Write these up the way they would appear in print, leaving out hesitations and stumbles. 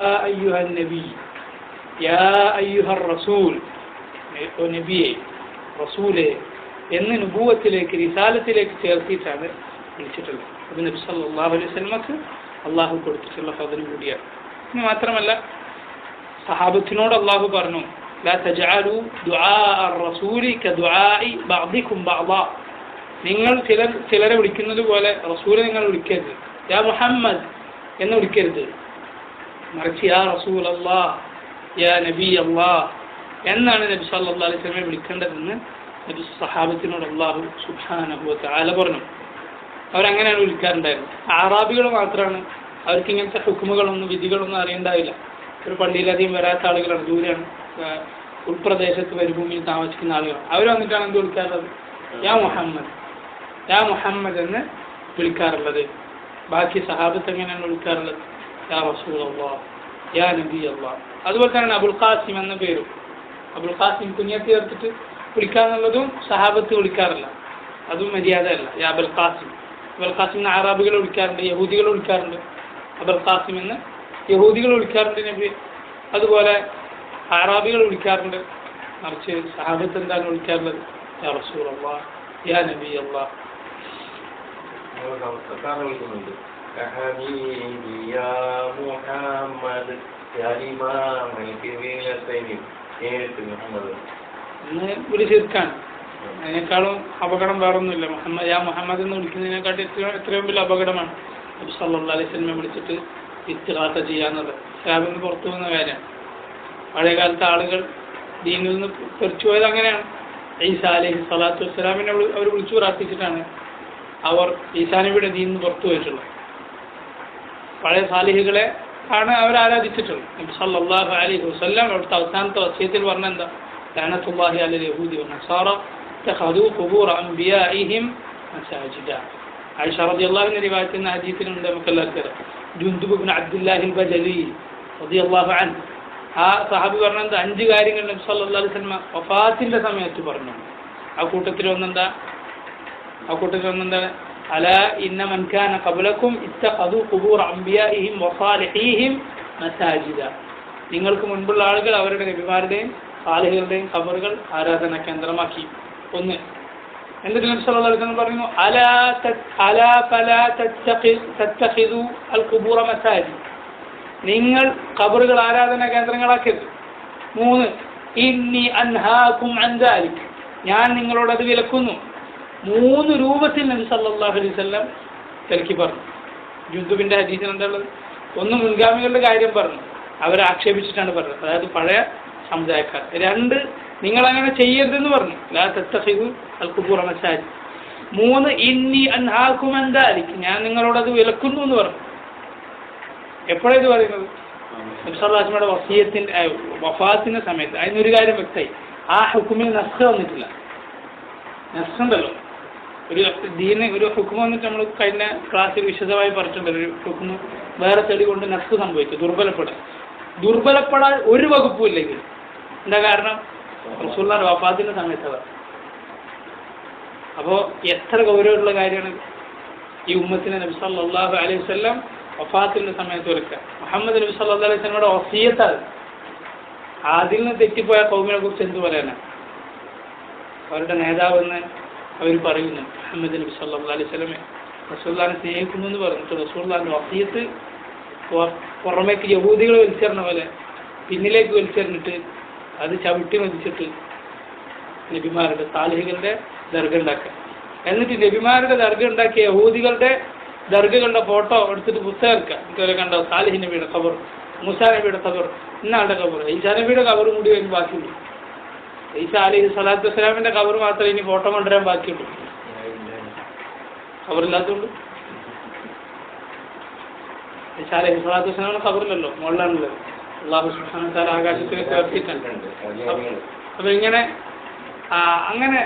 أيها النبي يا أيها الرسول നബിയെ റസൂലെ എന്ന് നുബുവത്തിലേക്ക് റിസാലത്തിലേക്ക് ചേർത്തിട്ടാണ് വിളിച്ചിട്ടുള്ളത്. അത് നബി സല്ലല്ലാഹു അലൈഹി വസല്ലമക്ക് അള്ളാഹു കൊടുത്തിട്ടുള്ള ഫദൽ കൂടിയാണ്. ഇനി മാത്രമല്ല സഹാബത്തിനോട് അള്ളാഹു പറഞ്ഞു ലാ തജഅലു ദുആ അർ-റസൂലി കദുആഇ ബഅദികും ബഅദാ, നിങ്ങൾ ചിലരെ വിളിക്കുന്നത് പോലെ റസൂലെ നിങ്ങൾ വിളിക്കരുത്, യാ മുഹമ്മദ് എന്ന് വിളിക്കരുത്, മറിച്ച് യാ റസൂൽ അല്ലാഹ് യാ നബി അല്ലാഹ് എന്നാണ് നബി സല്ലല്ലാഹു അലൈഹി വസല്ലമയെ വിളിക്കേണ്ടതെന്ന് നബി സഹാബത്തിനോട് അല്ലാഹു സുബ്ഹാനഹു വ തആല പറഞ്ഞു. അവരങ്ങനെയാണ് വിളിക്കാറുണ്ടായിരുന്നത്. അറാബികൾ മാത്രമാണ് അവർക്ക് ഇങ്ങനത്തെ ഹുക്കുമുകളൊന്നും വിധികളൊന്നും അറിയണ്ടാവില്ല. ഒരു പള്ളിയിലധികം വരാത്ത ആളുകളാണ്, ദൂരെയാണ്, ഉൾപ്രദേശത്ത് മരുഭൂമിയിൽ താമസിക്കുന്ന ആളുകളാണ്. അവർ വന്നിട്ടാണ് എന്ത് വിളിക്കാറുള്ളത്? യാ മുഹമ്മദ്, യാ മുഹമ്മദ് എന്ന് വിളിക്കാറുള്ളത്. ബാക്കി സഹാബത്ത് എങ്ങനെയാണ് വിളിക്കാറുള്ളത്? യാ റസൂൽ അല്ലാഹ് യാ നബി അല്ലാഹ്. അതുപോലെ തന്നെ അബുൽ ഖാസിം എന്ന പേരും, അബുൽ ഖാസിം കുഞ്ഞത്ത് ചേർത്തിട്ട് വിളിക്കാന്നുള്ളതും സഹാബത്ത് വിളിക്കാറില്ല, അതും മര്യാദയല്ല. യാ അബുൽ ഖാസിം, അബുൽ ഖാസിം എന്ന് അറാബികൾ വിളിക്കാറുണ്ട്, യഹൂദികൾ വിളിക്കാറുണ്ട്. അബുൽ ഖാസിം എന്ന് യഹൂദികൾ വിളിക്കാറുണ്ട് നബി, അതുപോലെ അറാബികൾ വിളിക്കാറുണ്ട്. മറിച്ച് സഹാബത്ത് എന്താണ് വിളിക്കാറുള്ളത്? യാ റസൂൽ അല്ലാഹ് യാ നബി അല്ലാഹ്. ഇന്ന് വിളിച്ചെടുക്കാൻ അതിനേക്കാളും അപകടം വേറൊന്നുമില്ല. മുഹമ്മദ് യാ മുഹമ്മദ് എന്ന് വിളിക്കുന്നതിനെക്കാട്ടി എത്രയും വലിയ അപകടമാണ് നബി സല്ലല്ലാഹു അലൈഹി വസല്ലമയെ വിളിച്ചിട്ട് ഇസ്തിഗാസ ചെയ്യാന്നുള്ളത്. ഇസ്ലാമിൽ നിന്ന് പുറത്തു പോകുന്ന കാര്യമാണ്. പഴയകാലത്തെ ആളുകൾ ദീനിൽ നിന്ന് തെറിച്ചു പോയത് അങ്ങനെയാണ്. ഈസാ അലൈഹി സ്വലാത്തു വസ്സലാമിനെ അവർ വിളിച്ചു പ്രാർത്ഥിച്ചിട്ടാണ് അവർ ഈസാ നബിയുടെ ദീനിൽ നിന്ന് പുറത്തു പോയിട്ടുള്ളത്. പഴയ സാലിഹികളെ ആണ് അവർ ആരാധിച്ചിട്ടുള്ളത്. നബി സല്ലല്ലാഹു അലൈഹി വസല്ലം അവിടുത്തെ അവസാനത്തെ വസിയത്തിൽ പറഞ്ഞ എന്താ? ലഅനത്തുല്ലാഹി അലൽ യഹൂദി വന്നസാറ ഇത്തഖദൂ ഖുബൂറ അൻബിയാഇഹിം മസാജിദ. ആയിഷ റളിയല്ലാഹു അൻഹ റിവായത്ത് ചെയ്യുന്ന ഹദീസിലുണ്ട്, നമുക്കെല്ലാവർക്കും അറിയാം. ജുൻദുബ് ഇബ്നു അബ്ദുല്ലാഹിൽ ബജലി റളിയല്ലാഹു അൻഹു ആ സഹാബി പറഞ്ഞത് 5 കാര്യങ്ങൾ നബി സല്ലല്ലാഹു അലൈഹി വസല്ലം വഫാത്തിന്റെ സമയത്ത് പറഞ്ഞു. ആ കൂട്ടത്തിൽ ഒന്നെന്താണ്? അലാ ഇന്ന മൻ കാന ഖബ്ലകും ഇത്തഖദൂ ഖുബൂറ അൻബിയാഇഹിം വസാലിഹീഹിം മസാജിദ. നിങ്ങൾക്ക് മുൻപുള്ള ആളുകൾ അവരുടെ നബിമാരുടെയും സാലിഹുകളുടെയും ഖബറുകൾ ആരാധനാ കേന്ദ്രമാക്കി. ഒന്ന്. എന്നിട്ട് നബി സല്ലല്ലാഹു അലൈഹി വസല്ലം പറയുന്നു അലാ ഫലാ തത്തഖിദൂ അൽ ഖുബൂറ മസാജിദ, നിങ്ങൾ ഖബറുകൾ ആരാധനാ കേന്ദ്രങ്ങളാക്കരുത്. 3. ഇന്നി അൻഹാകും അൻ ദാലിക്, ഞാൻ നിങ്ങളോട് അത് വിലക്കുന്നു. 3 രൂപത്തിൽ നബി സല്ലല്ലാഹു അലൈഹി വസല്ലം വിലക്കി പറഞ്ഞു. ജുദ്ദുബിന്റെ ഹദീസിൽ എന്താ ഉള്ളത്? 1 മുൻഗാമികളുടെ കാര്യം പറഞ്ഞു, അവരെ ആക്ഷേപിച്ചിട്ടാണ് പറഞ്ഞത്, അതായത് പഴയ സമുദായക്കാർ. 2 നിങ്ങൾ അങ്ങനെ ചെയ്യരുതെന്ന് പറഞ്ഞു, ലാ തത്തഖിദു അൽ ഖുബൂറ മസാജിദ്. 3 ഇന്നി അൻഹാകും അൻ ദാലിക്, ഞാൻ നിങ്ങളോട് അത് വിലക്കുന്നു എന്ന് പറഞ്ഞു. എപ്പോഴാണ് ഇത് പറയുന്നത്? നബി സല്ലല്ലാഹു അലൈഹി വസല്ലമയുടെ വസിയത്തിന്റെ വഫാത്തിന്റെ സമയത്ത്. അതിനൊരു കാര്യം വ്യക്തമായി, ആ ഹുക്കുമിൽ നസ്ഖ് വന്നിട്ടില്ല. നസ്ഖ് ഉണ്ടല്ലോ, ഒരു ദീന് ഒരു ഹുക്കും വന്നിട്ട് നമ്മൾ കഴിഞ്ഞ ക്ലാസ്സിൽ വിശദമായി പറഞ്ഞിട്ടുണ്ട്. ഒരു ഹുക്കും വേറെ തെളി കൊണ്ട് നസ്ഖ് സംഭവിക്കും, ദുർബലപ്പെടാൻ ഒരു വകുപ്പും ഇല്ലെങ്കിൽ. എന്താ കാരണം? റസൂലുള്ളാഹിന്റെ വഫാത്തിന്റെ സമയത്ത്. അപ്പോൾ എത്ര ഗൗരവമുള്ള കാര്യമാണ് ഈ ഉമ്മത്തിനെ നബി സല്ലല്ലാഹു അലൈഹി വസല്ലം വഫാത്തിന്റെ സമയത്ത് ഒരുക്കുക. മുഹമ്മദ് നബി സല്ലല്ലാഹു അലൈഹി വസല്ലമയുടെ വസിയത്താണ്. അതിൽ നിന്ന് തെറ്റിപ്പോയ ഖൗമിനെ കുറിച്ച് എന്ത് പറയാനാണ്? അവരുടെ നേതാവെന്ന് അവർ പറയുന്നു മുഹമ്മദ് നബി സല്ലല്ലാഹു അലൈഹി വസല്ലമയെ റസൂലുള്ളാഹിനെ സ്നേഹിക്കുന്നു എന്ന് പറഞ്ഞിട്ട് റസൂലുള്ളാഹിന്റെ വസിയത്ത് പുറമേക്ക് യഹൂദികൾ വലിച്ചെറിഞ്ഞ പോലെ പിന്നിലേക്ക് വലിച്ചെറിഞ്ഞിട്ട് അത് ചവിട്ടി മതിച്ചിട്ട് നബിമാരുടെ സാലിഹികളുടെ ദർഗ ഉണ്ടാക്കുക. എന്നിട്ട് നബിമാരുടെ ദർഗ ഉണ്ടാക്കിയ യഹൂദികളുടെ ദർഗകളുടെ ഫോട്ടോ എടുത്തിട്ട് പുസ്തകം ഇറക്കുക. ഇതുവരെ കണ്ടോ? സാലിഹ് നബിയുടെ ഖബർ, മൂസാ നബിയുടെ ഖബർ, ഇന്നാളുടെ ഖബർ, ഈസാ നബിയുടെ ഖബറും കൂടി അതിന് ബാക്കിയുള്ളൂ. ഈസാ അലൈഹി സ്വലാത്തു വസ്സലാമിന്റെ ഖബർ മാത്രമേ ഇനി ഫോട്ടോ കൊണ്ടുവരാൻ ബാക്കിയുള്ളൂ. ഖബറില്ലാത്തതുകൊണ്ട് ഈസാ അലൈഹി സ്വലാത്തു വസ്സലാമിന്റെ ഖബറില്ലല്ലോ, മുകളിലാണുള്ളത്. അല്ലാഹു സുബ്ഹാനഹു വ തആല ആകാശത്തിൽ ചേർത്തിട്ടുണ്ട്. അപ്പൊ ഇങ്ങനെ അങ്ങനെ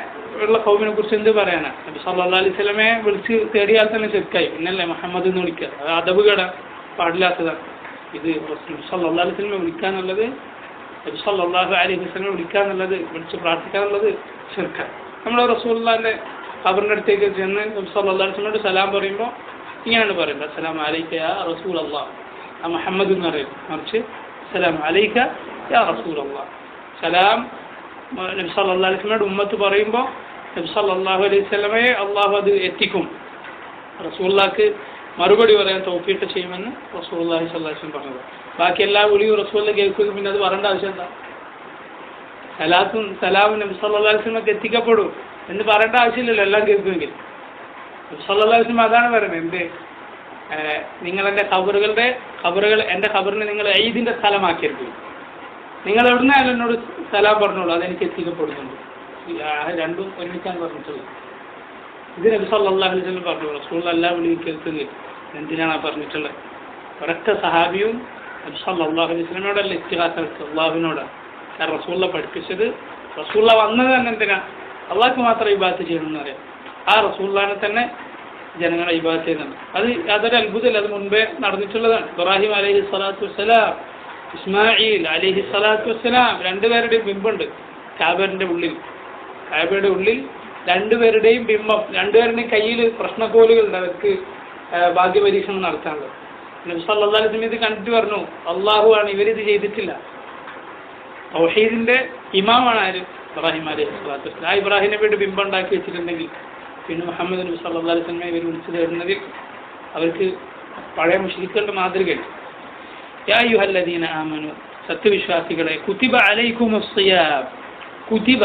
ഉള്ള ഖൗമിനെ കുറിച്ച് എന്ത് പറയാനാ? നബി സല്ലല്ലാഹു അലൈഹി വസല്ലമയെ വിളിച്ച് തേടിയാൽ തന്നെ ശരിക്കായി, പിന്നല്ലേ മുഹമ്മദ് എന്ന് വിളിക്കുക? അത് അദബ് കേടാൻ പാടില്ലാത്തതാണ്. ഇത് നബി സല്ലല്ലാഹു അലൈഹി വസല്ലമയെ വിളിക്കാന്നുള്ളത്, നബി സല്ലല്ലാഹു അലൈഹി വസല്ലമയെ വിളിക്കാന്നുള്ളത്, വിളിച്ച് പ്രാർത്ഥിക്കാന്നുള്ളത് ശിർക്കാണ്. നമ്മൾ റസൂലുള്ളാഹിന്റെ ഖബറിന്റെ അടുത്തേക്ക് ചെന്ന് നബി സല്ലല്ലാഹു അലൈഹി വസല്ലമയോട് സലാം പറയുമ്പോൾ ഇങ്ങനെയാണ് പറയുന്നത്, അസ്സലാമു അലൈക യാ റസൂലല്ലാഹ് മുഹമ്മദ് എന്ന് പറയും, മറിച്ച് സലാം അലൈക യാ റസൂലല്ലാഹ്. സലാം നബി സല്ലല്ലാഹു അലൈഹി വസല്ലമയുടെ ഉമ്മത്ത് പറയുമ്പോൾ നബി സല്ലല്ലാഹു അലൈഹി വസല്ലമയെ അള്ളാഹു അത് എത്തിക്കും, റസൂലുള്ളാഹിക്ക് മറുപടി പറയാൻ തൗഫീഖ് ചെയ്യുമെന്ന് റസൂലുള്ളാഹി സ്വല്ലല്ലാഹു അലൈഹി വസല്ലം പറഞ്ഞത്. ബാക്കി എല്ലാ വിളിയും റസൂലിനെ കേൾക്കുകയും പിന്നെ അത് പറയേണ്ട ആവശ്യം എന്താ? സലാമും നബി സല്ലല്ലാഹു അലൈഹി വസല്ലമക്ക് എത്തിക്കപ്പെടും എന്ന് പറയേണ്ട ആവശ്യമില്ലല്ലോ, എല്ലാം കേൾക്കുമെങ്കിൽ. നബി സല്ലല്ലാഹു അലൈഹി വസല്ലം അതാണ് പറയുന്നത്, എന്ത് നിങ്ങൾ എൻ്റെ ഖബറുകൾ എൻ്റെ ഖബറിനെ നിങ്ങൾ ഈദിൻ്റെ സ്ഥലമാക്കരുത്, നിങ്ങൾ എവിടുന്നായാലും എന്നോട് സലാം പറഞ്ഞോളൂ, അതെനിക്ക് എത്തിക്കപ്പെടുന്നുണ്ട്. രണ്ടും ഒരുമിച്ചാണ് പറഞ്ഞിട്ടുള്ളത്. ഇത് നബി സല്ലല്ലാഹു അലൈഹി വസല്ലം പറഞ്ഞു, റസൂൽ എല്ലാ വിളിയും കേൾക്കുന്നില്ല. എന്തിനാണ് പറഞ്ഞിട്ടുള്ളത്? ഒരൊറ്റ സഹാബിയും നബി സല്ലല്ലാഹു അലൈഹി വസല്ലമയോടല്ല ഇസ്തിഗാസ നടത്തുക, അള്ളാഹുവിനോടാണ്. കാരണം റസൂലിനെ പഠിപ്പിച്ചത്, റസൂലിനെ വന്നത് തന്നെ എന്തിനാ? അള്ളാഹ്ക്ക് മാത്രം ഇബാദത്ത് ചെയ്യണമെന്ന് അറിയാം. ആ റസൂലിനെ തന്നെ ജനങ്ങളെ ഇബാദത്ത് ചെയ്യുന്നുണ്ട്. അതൊരു അത്ഭുതമല്ല, അത് മുൻപേ നടന്നിട്ടുള്ളതാണ്. ഇബ്രാഹിം അലൈഹി സ്വലാത്തു വസ്സലാം, ഇസ്മായിൽ അലൈഹി സ്വലാത്തു വസ്സലാം, രണ്ടുപേരുടെയും ബിംബുണ്ട് കാബയുടെ ഉള്ളിൽ രണ്ടുപേരുടെയും ബിംബം, രണ്ടുപേരുടെയും കയ്യിൽ പ്രശ്നക്കോലുകളുണ്ട്, അവർക്ക് ഭാഗ്യപരീക്ഷണം നടത്താനുള്ളത്. നബി സല്ലല്ലാഹു അലൈഹി വസല്ലം ഇത് കണ്ടിട്ട് പറഞ്ഞു, അള്ളാഹു ആണ്, ഇവരിത് ചെയ്തിട്ടില്ല. തൗഹീദിന്റെ ഇമാമാണ് ആര്? ഇബ്രാഹിം അലൈഹി സ്വലാത്തു വസ്സലാം. ആ ഇബ്രാഹിം നബിയുടെ ബിംബം ഉണ്ടാക്കി വെച്ചിട്ടുണ്ടെങ്കിൽ പിന്നെ മുഹമ്മദ് നബി സല്ലല്ലാഹു അലൈഹി വസല്ലം ഇവർ വിളിച്ചു തരുന്നതിൽ അവർക്ക് പഴയ മുശ്രിക്കുകളുടെ മാതൃകയാണ്. യാ അയ്യുഹല്ലദീന ആമനു, സത്യവിശ്വാസികളെ, കുതിബ അലൈക്കുമുസ് സിയാം, കുതിബ